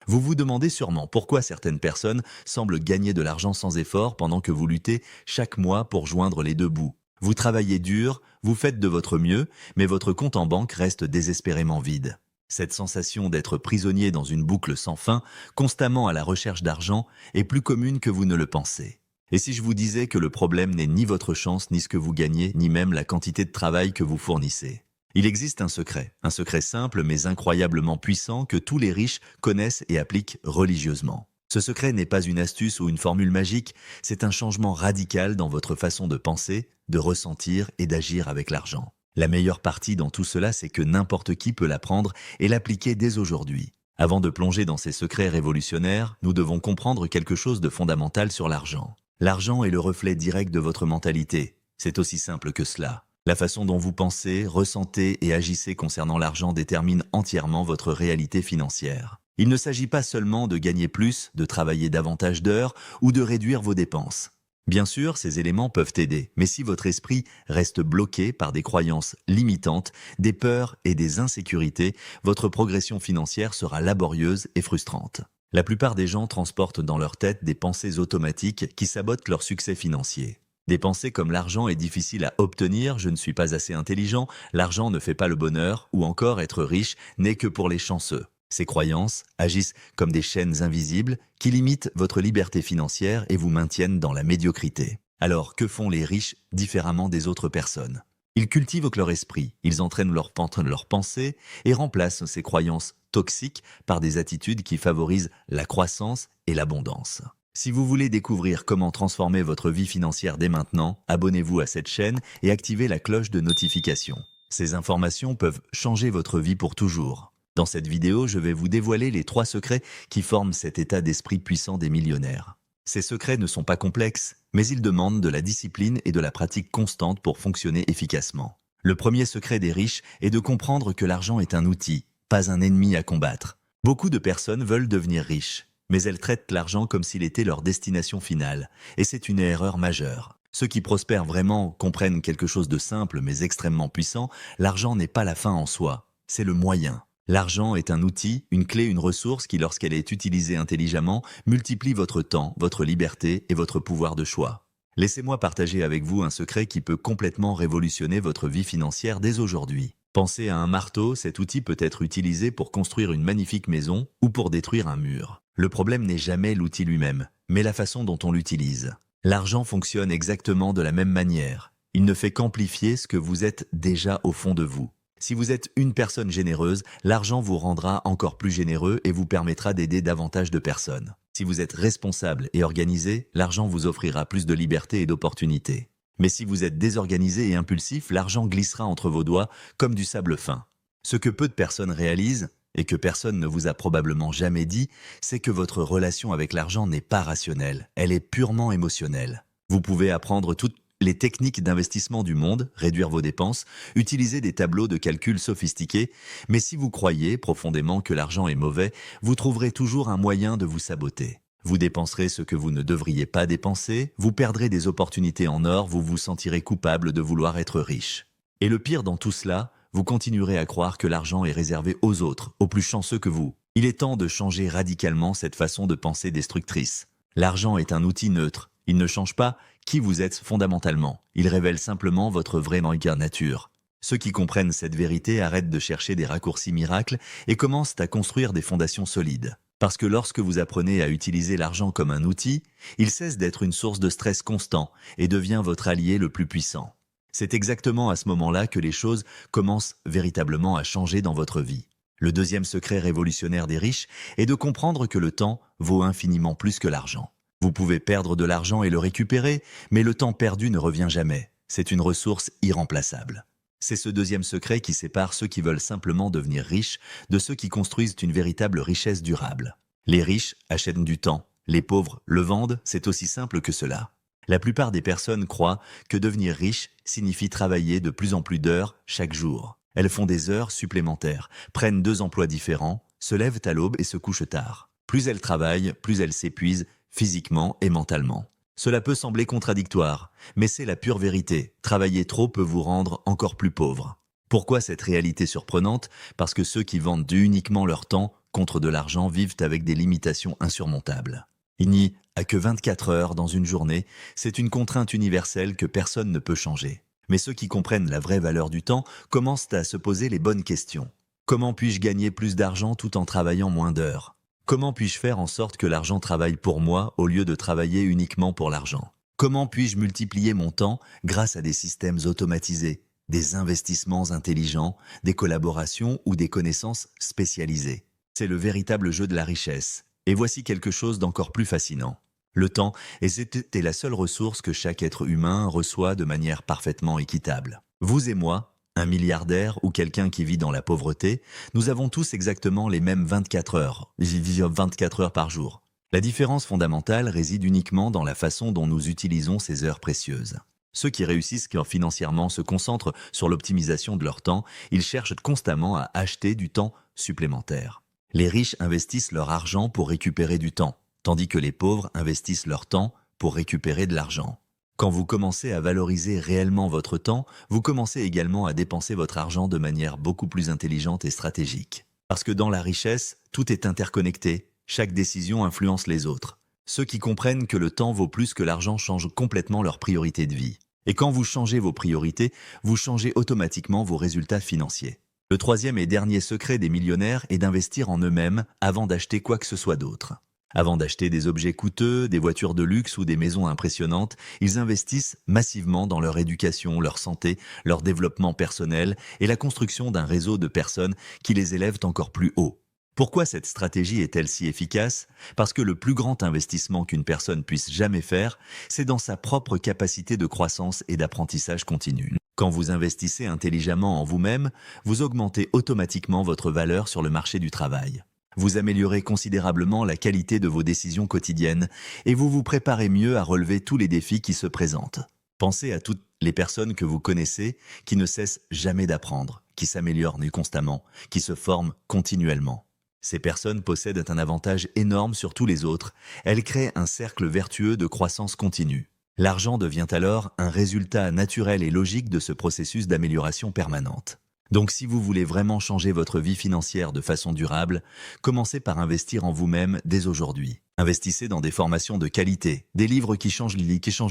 Vous vous demandez sûrement pourquoi certaines personnes semblent gagner de l'argent sans effort pendant que vous luttez chaque mois pour joindre les deux bouts. Vous travaillez dur, vous faites de votre mieux, mais votre compte en banque reste désespérément vide. Cette sensation d'être prisonnier dans une boucle sans fin, constamment à la recherche d'argent, est plus commune que vous ne le pensez. Et si je vous disais que le problème n'est ni votre chance, ni ce que vous gagnez, ni même la quantité de travail que vous fournissez? Il existe un secret simple mais incroyablement puissant que tous les riches connaissent et appliquent religieusement. Ce secret n'est pas une astuce ou une formule magique, c'est un changement radical dans votre façon de penser, de ressentir et d'agir avec l'argent. La meilleure partie dans tout cela, c'est que n'importe qui peut l'apprendre et l'appliquer dès aujourd'hui. Avant de plonger dans ces secrets révolutionnaires, nous devons comprendre quelque chose de fondamental sur l'argent. L'argent est le reflet direct de votre mentalité. C'est aussi simple que cela. La façon dont vous pensez, ressentez et agissez concernant l'argent détermine entièrement votre réalité financière. Il ne s'agit pas seulement de gagner plus, de travailler davantage d'heures ou de réduire vos dépenses. Bien sûr, ces éléments peuvent aider, mais si votre esprit reste bloqué par des croyances limitantes, des peurs et des insécurités, votre progression financière sera laborieuse et frustrante. La plupart des gens transportent dans leur tête des pensées automatiques qui sabotent leur succès financier. Des pensées comme l'argent est difficile à obtenir, je ne suis pas assez intelligent, l'argent ne fait pas le bonheur, ou encore être riche n'est que pour les chanceux. Ces croyances agissent comme des chaînes invisibles qui limitent votre liberté financière et vous maintiennent dans la médiocrité. Alors, que font les riches différemment des autres personnes? Ils cultivent leur esprit, ils entraînent leurs pensées et remplacent ces croyances toxiques par des attitudes qui favorisent la croissance et l'abondance. Si vous voulez découvrir comment transformer votre vie financière dès maintenant, abonnez-vous à cette chaîne et activez la cloche de notification. Ces informations peuvent changer votre vie pour toujours. Dans cette vidéo, je vais vous dévoiler les 3 secrets qui forment cet état d'esprit puissant des millionnaires. Ces secrets ne sont pas complexes, mais ils demandent de la discipline et de la pratique constante pour fonctionner efficacement. Le premier secret des riches est de comprendre que l'argent est un outil, pas un ennemi à combattre. Beaucoup de personnes veulent devenir riches, mais elles traitent l'argent comme s'il était leur destination finale, et c'est une erreur majeure. Ceux qui prospèrent vraiment comprennent quelque chose de simple mais extrêmement puissant, l'argent n'est pas la fin en soi, c'est le moyen. L'argent est un outil, une clé, une ressource qui, lorsqu'elle est utilisée intelligemment, multiplie votre temps, votre liberté et votre pouvoir de choix. Laissez-moi partager avec vous un secret qui peut complètement révolutionner votre vie financière dès aujourd'hui. Pensez à un marteau, cet outil peut être utilisé pour construire une magnifique maison ou pour détruire un mur. Le problème n'est jamais l'outil lui-même, mais la façon dont on l'utilise. L'argent fonctionne exactement de la même manière. Il ne fait qu'amplifier ce que vous êtes déjà au fond de vous. Si vous êtes une personne généreuse, l'argent vous rendra encore plus généreux et vous permettra d'aider davantage de personnes. Si vous êtes responsable et organisé, l'argent vous offrira plus de liberté et d'opportunités. Mais si vous êtes désorganisé et impulsif, l'argent glissera entre vos doigts comme du sable fin. Ce que peu de personnes réalisent, et que personne ne vous a probablement jamais dit, c'est que votre relation avec l'argent n'est pas rationnelle, elle est purement émotionnelle. Vous pouvez apprendre toutes les techniques d'investissement du monde, réduire vos dépenses, utiliser des tableaux de calcul sophistiqués, mais si vous croyez profondément que l'argent est mauvais, vous trouverez toujours un moyen de vous saboter. Vous dépenserez ce que vous ne devriez pas dépenser, vous perdrez des opportunités en or, vous vous sentirez coupable de vouloir être riche. Et le pire dans tout cela, vous continuerez à croire que l'argent est réservé aux autres, aux plus chanceux que vous. Il est temps de changer radicalement cette façon de penser destructrice. L'argent est un outil neutre. Il ne change pas qui vous êtes fondamentalement. Il révèle simplement votre vraie nature. Ceux qui comprennent cette vérité arrêtent de chercher des raccourcis miracles et commencent à construire des fondations solides. Parce que lorsque vous apprenez à utiliser l'argent comme un outil, il cesse d'être une source de stress constant et devient votre allié le plus puissant. C'est exactement à ce moment-là que les choses commencent véritablement à changer dans votre vie. Le deuxième secret révolutionnaire des riches est de comprendre que le temps vaut infiniment plus que l'argent. Vous pouvez perdre de l'argent et le récupérer, mais le temps perdu ne revient jamais. C'est une ressource irremplaçable. C'est ce deuxième secret qui sépare ceux qui veulent simplement devenir riches de ceux qui construisent une véritable richesse durable. Les riches achètent du temps, les pauvres le vendent, c'est aussi simple que cela. La plupart des personnes croient que devenir riche signifie travailler de plus en plus d'heures chaque jour. Elles font des heures supplémentaires, prennent 2 emplois différents, se lèvent à l'aube et se couchent tard. Plus elles travaillent, plus elles s'épuisent physiquement et mentalement. Cela peut sembler contradictoire, mais c'est la pure vérité. Travailler trop peut vous rendre encore plus pauvre. Pourquoi cette réalité surprenante? Parce que ceux qui vendent uniquement leur temps contre de l'argent vivent avec des limitations insurmontables. Il n'y a que 24 heures dans une journée, c'est une contrainte universelle que personne ne peut changer. Mais ceux qui comprennent la vraie valeur du temps commencent à se poser les bonnes questions. Comment puis-je gagner plus d'argent tout en travaillant moins d'heures? Comment puis-je faire en sorte que l'argent travaille pour moi au lieu de travailler uniquement pour l'argent? Comment puis-je multiplier mon temps grâce à des systèmes automatisés, des investissements intelligents, des collaborations ou des connaissances spécialisées? C'est le véritable jeu de la richesse. Et voici quelque chose d'encore plus fascinant. Le temps est la seule ressource que chaque être humain reçoit de manière parfaitement équitable. Vous et moi, un milliardaire ou quelqu'un qui vit dans la pauvreté, nous avons tous exactement les mêmes 24 heures, 24 heures par jour. La différence fondamentale réside uniquement dans la façon dont nous utilisons ces heures précieuses. Ceux qui réussissent financièrement se concentrent sur l'optimisation de leur temps, ils cherchent constamment à acheter du temps supplémentaire. Les riches investissent leur argent pour récupérer du temps, tandis que les pauvres investissent leur temps pour récupérer de l'argent. Quand vous commencez à valoriser réellement votre temps, vous commencez également à dépenser votre argent de manière beaucoup plus intelligente et stratégique. Parce que dans la richesse, tout est interconnecté, chaque décision influence les autres. Ceux qui comprennent que le temps vaut plus que l'argent changent complètement leurs priorités de vie. Et quand vous changez vos priorités, vous changez automatiquement vos résultats financiers. Le troisième et dernier secret des millionnaires est d'investir en eux-mêmes avant d'acheter quoi que ce soit d'autre. Avant d'acheter des objets coûteux, des voitures de luxe ou des maisons impressionnantes, ils investissent massivement dans leur éducation, leur santé, leur développement personnel et la construction d'un réseau de personnes qui les élèvent encore plus haut. Pourquoi cette stratégie est-elle si efficace? Parce que le plus grand investissement qu'une personne puisse jamais faire, c'est dans sa propre capacité de croissance et d'apprentissage continu. Quand vous investissez intelligemment en vous-même, vous augmentez automatiquement votre valeur sur le marché du travail. Vous améliorez considérablement la qualité de vos décisions quotidiennes et vous vous préparez mieux à relever tous les défis qui se présentent. Pensez à toutes les personnes que vous connaissez qui ne cessent jamais d'apprendre, qui s'améliorent constamment, qui se forment continuellement. Ces personnes possèdent un avantage énorme sur tous les autres. Elles créent un cercle vertueux de croissance continue. L'argent devient alors un résultat naturel et logique de ce processus d'amélioration permanente. Donc si vous voulez vraiment changer votre vie financière de façon durable, commencez par investir en vous-même dès aujourd'hui. Investissez dans des formations de qualité, des livres qui changent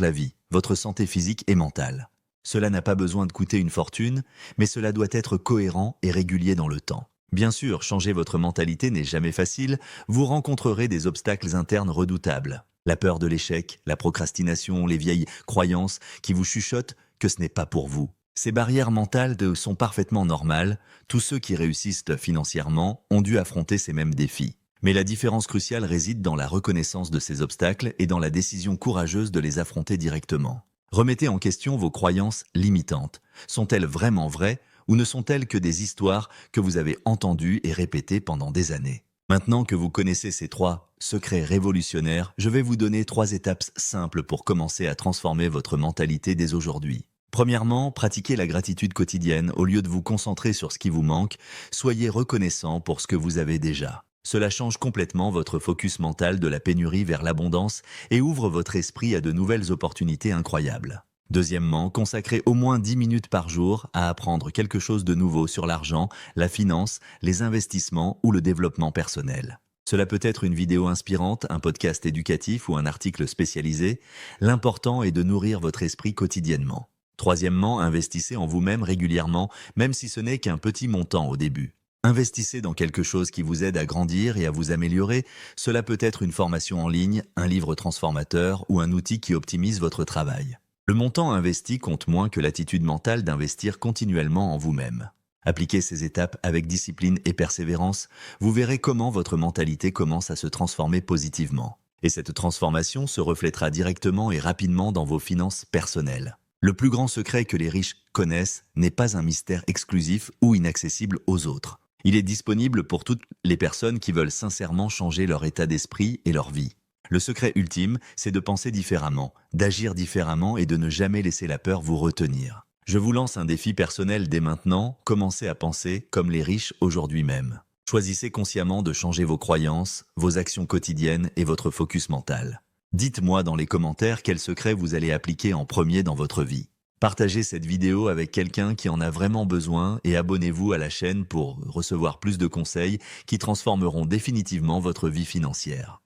la vie, votre santé physique et mentale. Cela n'a pas besoin de coûter une fortune, mais cela doit être cohérent et régulier dans le temps. Bien sûr, changer votre mentalité n'est jamais facile, vous rencontrerez des obstacles internes redoutables. La peur de l'échec, la procrastination, les vieilles croyances qui vous chuchotent que ce n'est pas pour vous. Ces barrières mentales sont parfaitement normales, tous ceux qui réussissent financièrement ont dû affronter ces mêmes défis. Mais la différence cruciale réside dans la reconnaissance de ces obstacles et dans la décision courageuse de les affronter directement. Remettez en question vos croyances limitantes. Sont-elles vraiment vraies ou ne sont-elles que des histoires que vous avez entendues et répétées pendant des années? Maintenant que vous connaissez ces 3 secrets révolutionnaires, je vais vous donner 3 étapes simples pour commencer à transformer votre mentalité dès aujourd'hui. Premièrement, pratiquez la gratitude quotidienne. Au lieu de vous concentrer sur ce qui vous manque, soyez reconnaissant pour ce que vous avez déjà. Cela change complètement votre focus mental de la pénurie vers l'abondance et ouvre votre esprit à de nouvelles opportunités incroyables. Deuxièmement, consacrez au moins 10 minutes par jour à apprendre quelque chose de nouveau sur l'argent, la finance, les investissements ou le développement personnel. Cela peut être une vidéo inspirante, un podcast éducatif ou un article spécialisé. L'important est de nourrir votre esprit quotidiennement. Troisièmement, investissez en vous-même régulièrement, même si ce n'est qu'un petit montant au début. Investissez dans quelque chose qui vous aide à grandir et à vous améliorer. Cela peut être une formation en ligne, un livre transformateur ou un outil qui optimise votre travail. Le montant investi compte moins que l'attitude mentale d'investir continuellement en vous-même. Appliquez ces étapes avec discipline et persévérance, vous verrez comment votre mentalité commence à se transformer positivement. Et cette transformation se reflètera directement et rapidement dans vos finances personnelles. Le plus grand secret que les riches connaissent n'est pas un mystère exclusif ou inaccessible aux autres. Il est disponible pour toutes les personnes qui veulent sincèrement changer leur état d'esprit et leur vie. Le secret ultime, c'est de penser différemment, d'agir différemment et de ne jamais laisser la peur vous retenir. Je vous lance un défi personnel dès maintenant, commencez à penser comme les riches aujourd'hui même. Choisissez consciemment de changer vos croyances, vos actions quotidiennes et votre focus mental. Dites-moi dans les commentaires quel secret vous allez appliquer en premier dans votre vie. Partagez cette vidéo avec quelqu'un qui en a vraiment besoin et abonnez-vous à la chaîne pour recevoir plus de conseils qui transformeront définitivement votre vie financière.